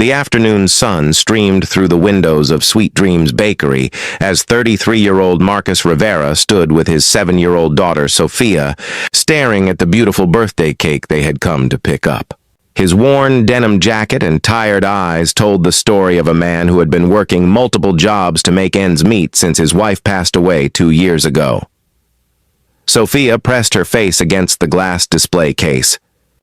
The afternoon sun streamed through the windows of Sweet Dreams Bakery as 33-year-old Marcus Rivera stood with his 7-year-old daughter, Sophia, staring at the beautiful birthday cake they had come to pick up. His worn denim jacket and tired eyes told the story of a man who had been working multiple jobs to make ends meet since his wife passed away 2 years ago. Sophia pressed her face against the glass display case,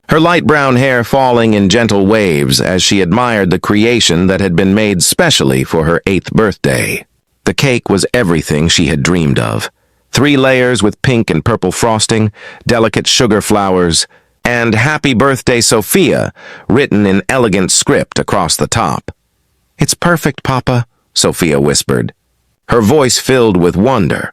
her light brown hair falling in gentle waves as she admired the creation that had been made specially for her 8th birthday. The cake was everything she had dreamed of. 3 layers with pink and purple frosting, delicate sugar flowers, and "Happy Birthday, Sophia" written in elegant script across the top. "It's perfect, Papa," Sophia whispered, her voice filled with wonder.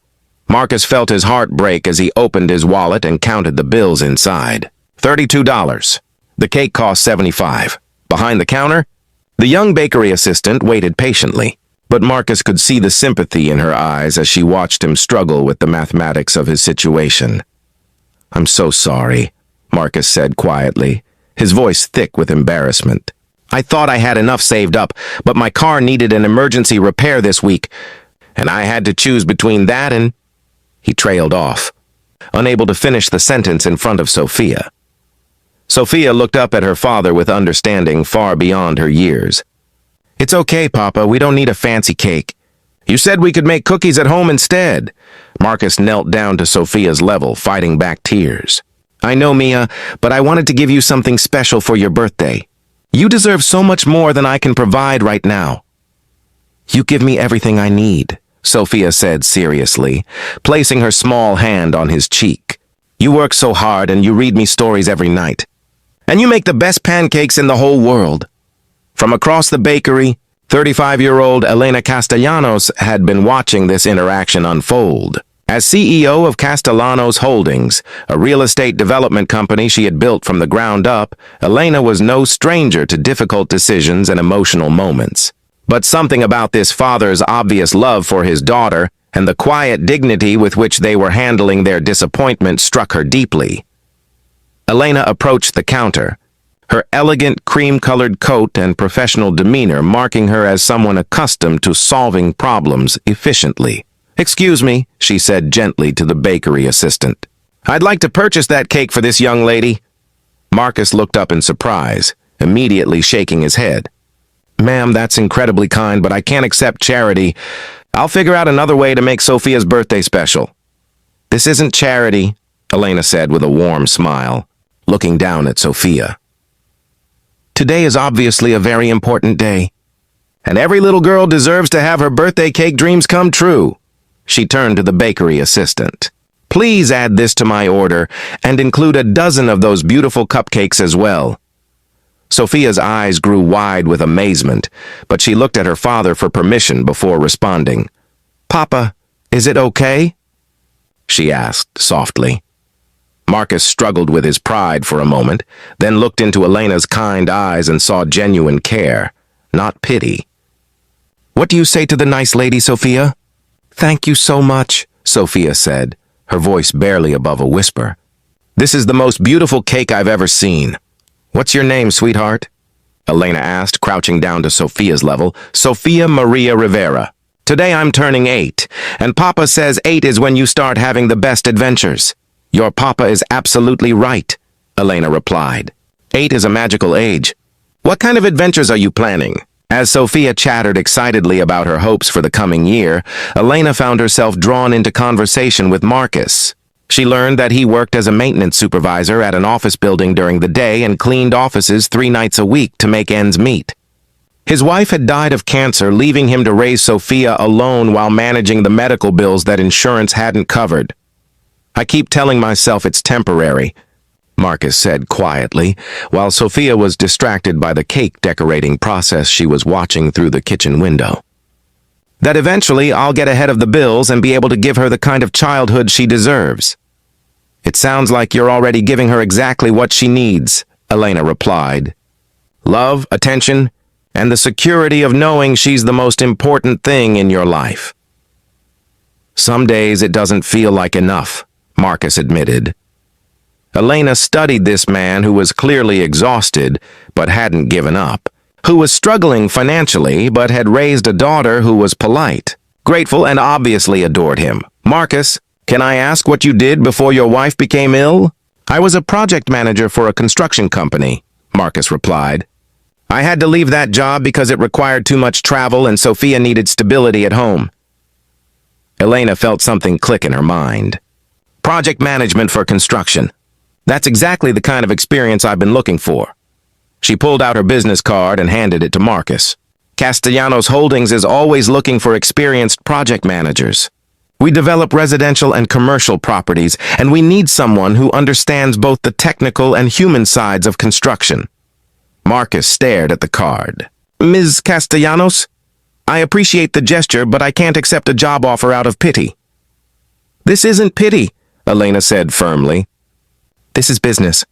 Marcus felt his heart break as he opened his wallet and counted the bills inside. $32. The cake cost $75. Behind the counter, the young bakery assistant waited patiently, but Marcus could see the sympathy in her eyes as she watched him struggle with the mathematics of his situation. "I'm so sorry," Marcus said quietly, his voice thick with embarrassment. "I thought I had enough saved up, but my car needed an emergency repair this week, and I had to choose between that and—" He trailed off, unable to finish the sentence in front of Sophia. Sophia looked up at her father with understanding far beyond her years. "It's okay, Papa. We don't need a fancy cake. You said we could make cookies at home instead." Marcus knelt down to Sophia's level, fighting back tears. "I know, Mia, but I wanted to give you something special for your birthday. You deserve so much more than I can provide right now." "You give me everything I need," Sophia said seriously, placing her small hand on his cheek. "You work so hard and you read me stories every night. And you make the best pancakes in the whole world." From across the bakery, 35-year-old Elena Castellanos had been watching this interaction unfold. As CEO of Castellanos Holdings, a real estate development company she had built from the ground up, Elena was no stranger to difficult decisions and emotional moments. But something about this father's obvious love for his daughter and the quiet dignity with which they were handling their disappointment struck her deeply. Elena approached the counter, her elegant cream-colored coat and professional demeanor marking her as someone accustomed to solving problems efficiently. "Excuse me," she said gently to the bakery assistant. "I'd like to purchase that cake for this young lady." Marcus looked up in surprise, immediately shaking his head. "Ma'am, that's incredibly kind, but I can't accept charity. I'll figure out another way to make Sophia's birthday special." "This isn't charity," Elena said with a warm smile, looking down at Sophia. "Today is obviously a very important day, and every little girl deserves to have her birthday cake dreams come true." She turned to the bakery assistant. "Please add this to my order and include a dozen of those beautiful cupcakes as well." Sophia's eyes grew wide with amazement, but she looked at her father for permission before responding. "Papa, is it okay?" she asked softly. Marcus struggled with his pride for a moment, then looked into Elena's kind eyes and saw genuine care, not pity. "What do you say to the nice lady, Sophia?" "Thank you so much," Sophia said, her voice barely above a whisper. "This is the most beautiful cake I've ever seen. What's your name, sweetheart?" Elena asked, crouching down to Sophia's level. "Sophia Maria Rivera. Today I'm turning 8, and Papa says 8 is when you start having the best adventures." "Your papa is absolutely right," Elena replied. 8 is a magical age. What kind of adventures are you planning?" As Sophia chattered excitedly about her hopes for the coming year, Elena found herself drawn into conversation with Marcus. She learned that he worked as a maintenance supervisor at an office building during the day and cleaned offices 3 nights a week to make ends meet. His wife had died of cancer, leaving him to raise Sophia alone while managing the medical bills that insurance hadn't covered. "I keep telling myself it's temporary," Marcus said quietly, while Sophia was distracted by the cake decorating process she was watching through the kitchen window. "That eventually I'll get ahead of the bills and be able to give her the kind of childhood she deserves." "It sounds like you're already giving her exactly what she needs," Elena replied. "Love, attention, and the security of knowing she's the most important thing in your life." "Some days it doesn't feel like enough," Marcus admitted. Elena studied this man who was clearly exhausted but hadn't given up, who was struggling financially but had raised a daughter who was polite, grateful, and obviously adored him. "Marcus, can I ask what you did before your wife became ill?" "I was a project manager for a construction company," Marcus replied. "I had to leave that job because it required too much travel and Sophia needed stability at home." Elena felt something click in her mind. Project management for construction. That's exactly the kind of experience I've been looking for. She pulled out her business card and handed it to Marcus. "Castellanos Holdings is always looking for experienced project managers. We develop residential and commercial properties, and we need someone who understands both the technical and human sides of construction." Marcus stared at the card. "Ms. Castellanos, I appreciate the gesture, but I can't accept a job offer out of pity." "This isn't pity," Elena said firmly. "This is business.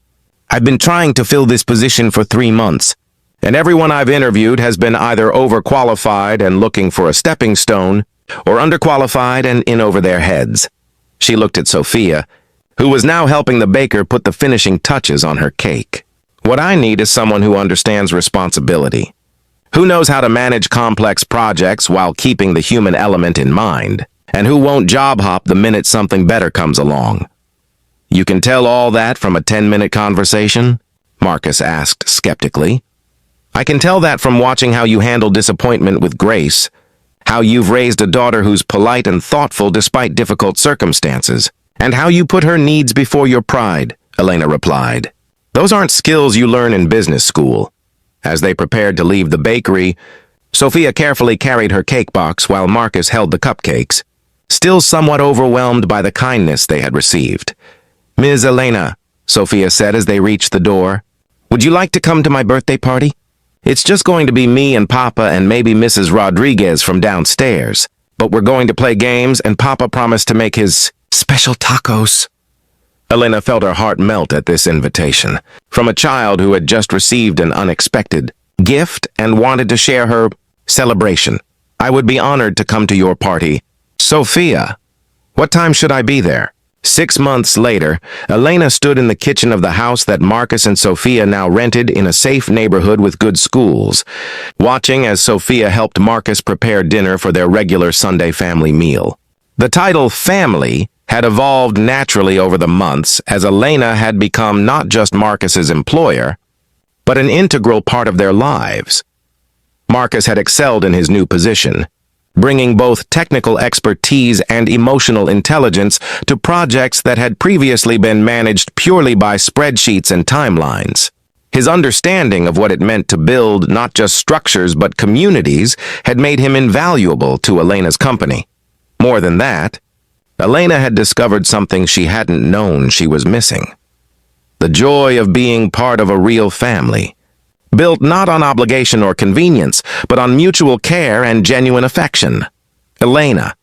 I've been trying to fill this position for 3 months, and everyone I've interviewed has been either overqualified and looking for a stepping stone, or underqualified and in over their heads." She looked at Sophia, who was now helping the baker put the finishing touches on her cake. "What I need is someone who understands responsibility, who knows how to manage complex projects while keeping the human element in mind, and who won't job hop the minute something better comes along." "You can tell all that from a 10-minute conversation?" Marcus asked skeptically. "I can tell that from watching how you handle disappointment with grace, how you've raised a daughter who's polite and thoughtful despite difficult circumstances, and how you put her needs before your pride," Elena replied. "Those aren't skills you learn in business school." As they prepared to leave the bakery, Sophia carefully carried her cake box while Marcus held the cupcakes, still somewhat overwhelmed by the kindness they had received. "Ms. Elena," Sophia said as they reached the door, "would you like to come to my birthday party? It's just going to be me and Papa and maybe Mrs. Rodriguez from downstairs, but we're going to play games and Papa promised to make his special tacos." Elena felt her heart melt at this invitation, from a child who had just received an unexpected gift and wanted to share her celebration. "I would be honored to come to your party." "Sophia, what time should I be there?" 6 months later, Elena stood in the kitchen of the house that Marcus and Sophia now rented in a safe neighborhood with good schools, watching as Sophia helped Marcus prepare dinner for their regular Sunday family meal. The title family had evolved naturally over the months as Elena had become not just Marcus's employer, but an integral part of their lives. Marcus had excelled in his new position, bringing both technical expertise and emotional intelligence to projects that had previously been managed purely by spreadsheets and timelines. His understanding of what it meant to build not just structures but communities had made him invaluable to Elena's company. More than that, Elena had discovered something she hadn't known she was missing: the joy of being part of a real family, built not on obligation or convenience, but on mutual care and genuine affection. "Elena,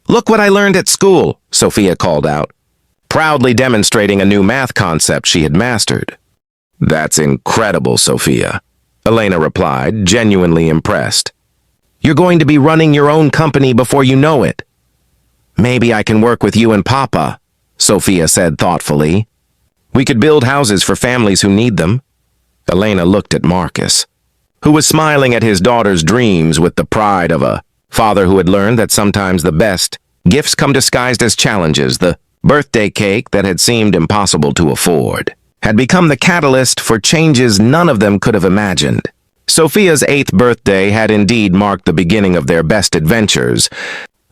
look what I learned at school," Sophia called out, proudly demonstrating a new math concept she had mastered. "That's incredible, Sophia," Elena replied, genuinely impressed. "You're going to be running your own company before you know it." "Maybe I can work with you and Papa," Sophia said thoughtfully. "We could build houses for families who need them." Elena looked at Marcus, who was smiling at his daughter's dreams with the pride of a father who had learned that sometimes the best gifts come disguised as challenges. The birthday cake that had seemed impossible to afford had become the catalyst for changes none of them could have imagined. Sophia's 8th birthday had indeed marked the beginning of their best adventures,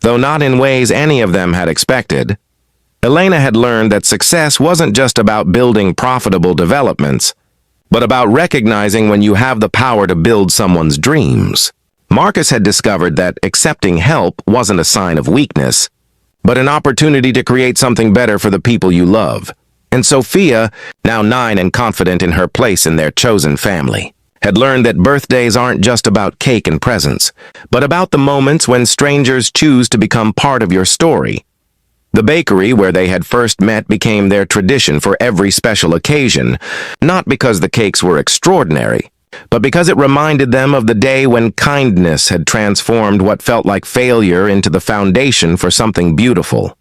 though not in ways any of them had expected. Elena had learned that success wasn't just about building profitable developments, but about recognizing when you have the power to build someone's dreams. Marcus had discovered that accepting help wasn't a sign of weakness, but an opportunity to create something better for the people you love. And Sophia, now 9 and confident in her place in their chosen family, had learned that birthdays aren't just about cake and presents, but about the moments when strangers choose to become part of your story. The bakery where they had first met became their tradition for every special occasion, not because the cakes were extraordinary, but because it reminded them of the day when kindness had transformed what felt like failure into the foundation for something beautiful.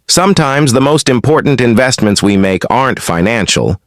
Sometimes the most important investments we make aren't financial,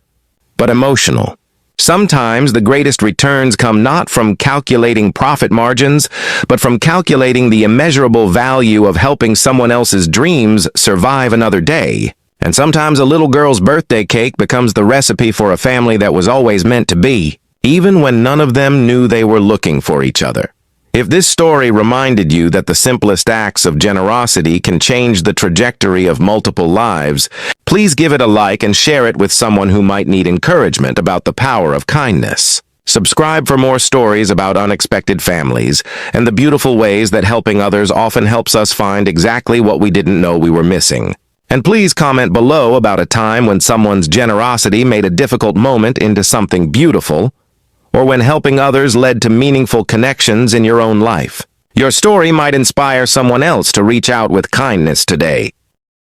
but emotional. Sometimes the greatest returns come not from calculating profit margins, but from calculating the immeasurable value of helping someone else's dreams survive another day. And sometimes a little girl's birthday cake becomes the recipe for a family that was always meant to be, even when none of them knew they were looking for each other. If this story reminded you that the simplest acts of generosity can change the trajectory of multiple lives, please give it a like and share it with someone who might need encouragement about the power of kindness. Subscribe for more stories about unexpected families and the beautiful ways that helping others often helps us find exactly what we didn't know we were missing. And please comment below about a time when someone's generosity made a difficult moment into something beautiful, or when helping others led to meaningful connections in your own life. Your story might inspire someone else to reach out with kindness today.